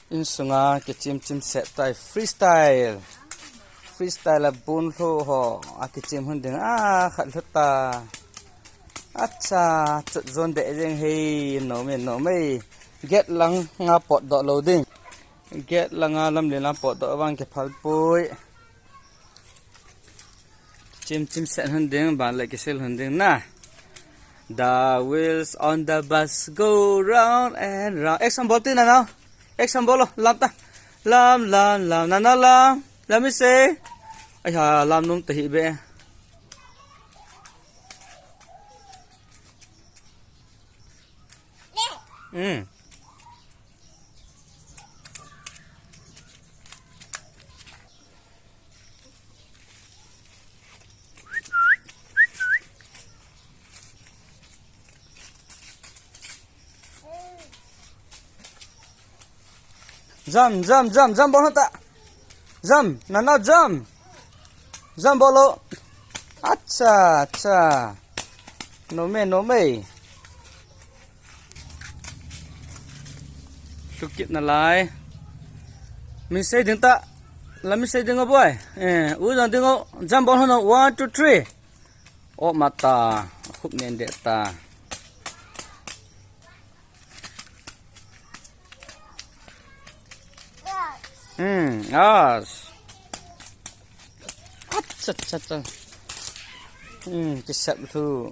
in sunga ke chim set tai freestyle là bun lô ho a ke chim hun ding a khat lata acha chut zon de jeng hei no me get lang nga pot do loading get langa lam le na pot do wang ke phal poi chim set hun ding ban le ke sel hun ding na. The wheels on the bus go round and round. Example tin na nào. Example làm ta. Làm na làm. Let me say. Ai ha làm nung tỉ bẹ. Jump bolo ta. Jump, nana jump bolo. Acha. No me. Sukit na lai. Mình say tiếng ta. Là mình say tiếng ngô boy. Ui dần tiếng ngô. Jump bolo no 1 2 3. Oh mata. Khúc nền đệ ta. Acha. Kichep thu.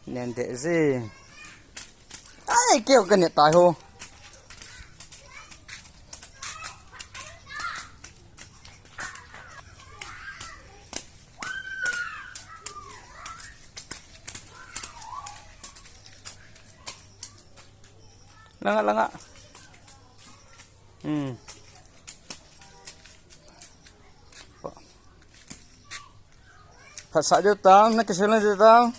Nên để gì? Ai kêu cái này tài hồ. Langa. Thật sợ cho tao, nó cái lên cho tao.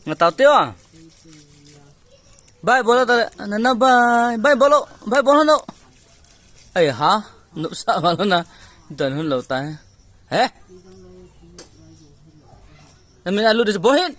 Nggak tahu tiêu à? Bye bolo ta na bye bolo no. Ai hả? Nụ sợ mà luôn à? Tuần hơn lâu ta. Hả? Mình ăn luôn được bố hết.